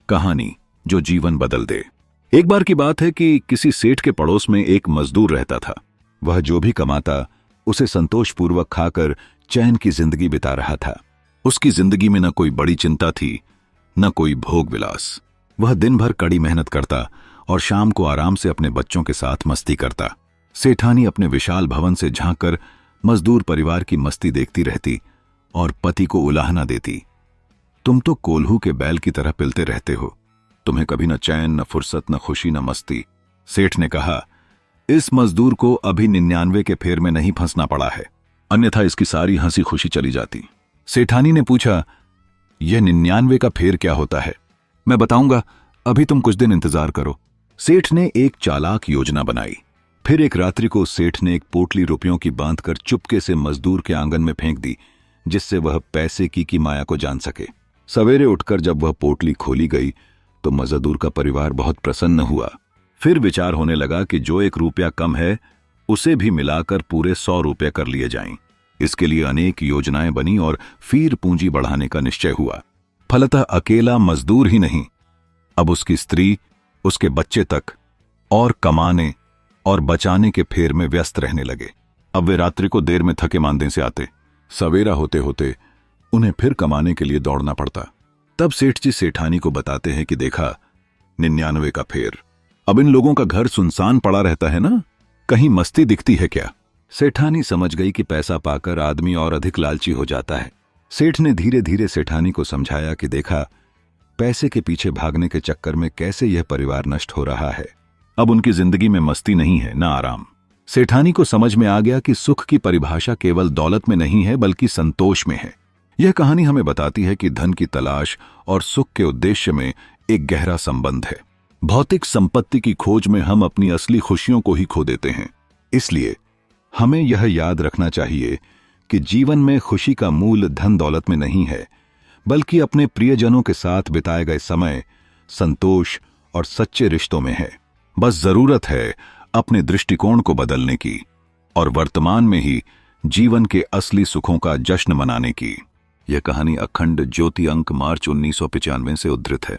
कहानी जो जीवन बदल दे। एक बार की बात है कि किसी सेठ के पड़ोस में एक मजदूर रहता था। वह जो भी कमाता उसे संतोषपूर्वक खाकर चैन की जिंदगी बिता रहा था। उसकी जिंदगी में न कोई बड़ी चिंता थी, न कोई भोग विलास। वह दिन भर कड़ी मेहनत करता और शाम को आराम से अपने बच्चों के साथ मस्ती करता। सेठानी अपने विशाल भवन से झांककर मजदूर परिवार की मस्ती देखती रहती और पति को उलाहना देती। तुम तो कोल्हू के बैल की तरह पिलते रहते हो, तुम्हें कभी न चैन, न फुर्सत, न खुशी, न मस्ती। सेठ ने कहा, इस मजदूर को अभी 99 के फेर में नहीं फंसना पड़ा है, अन्यथा इसकी सारी हंसी खुशी चली जाती। सेठानी ने पूछा, यह 99 का फेर क्या होता है? मैं बताऊंगा, अभी तुम कुछ दिन इंतजार करो। सेठ ने एक चालाक योजना बनाई। फिर एक रात्रि को सेठ ने एक पोटली रुपयों की बांधकर चुपके से मजदूर के आंगन में फेंक दी, जिससे वह पैसे की माया को जान सके। सवेरे उठकर जब वह पोटली खोली गई तो मजदूर का परिवार बहुत प्रसन्न हुआ। फिर विचार होने लगा कि जो 1 रुपया कम है उसे भी मिलाकर पूरे 100 रुपये कर लिए जाएं। इसके लिए अनेक योजनाएं बनी और फिर पूंजी बढ़ाने का निश्चय हुआ। फलतः अकेला मजदूर ही नहीं, अब उसकी स्त्री, उसके बच्चे तक और कमाने और बचाने के फेर में व्यस्त रहने लगे। अब वे रात्रि को देर में थके मांदे से आते। सवेरा होते होते उन्हें फिर कमाने के लिए दौड़ना पड़ता। तब सेठ जी सेठानी को बताते हैं कि देखा, 99 का फेर। अब इन लोगों का घर सुनसान पड़ा रहता है ना, कहीं मस्ती दिखती है क्या? सेठानी समझ गई कि पैसा पाकर आदमी और अधिक लालची हो जाता है। सेठ ने धीरे धीरे सेठानी को समझाया कि देखा, पैसे के पीछे भागने के चक्कर में कैसे यह परिवार नष्ट हो रहा है। अब उनकी जिंदगी में मस्ती नहीं है, न आराम। सेठानी को समझ में आ गया कि सुख की परिभाषा केवल दौलत में नहीं है बल्कि संतोष में है। यह कहानी हमें बताती है कि धन की तलाश और सुख के उद्देश्य में एक गहरा संबंध है। भौतिक संपत्ति की खोज में हम अपनी असली खुशियों को ही खो देते हैं। इसलिए हमें यह याद रखना चाहिए कि जीवन में खुशी का मूल धन दौलत में नहीं है, बल्कि अपने प्रियजनों के साथ बिताए गए समय, संतोष और सच्चे रिश्तों में है। बस जरूरत है अपने दृष्टिकोण को बदलने की और वर्तमान में ही जीवन के असली सुखों का जश्न मनाने की। यह कहानी अखंड ज्योति अंक मार्च 1995 से उद्धृत है।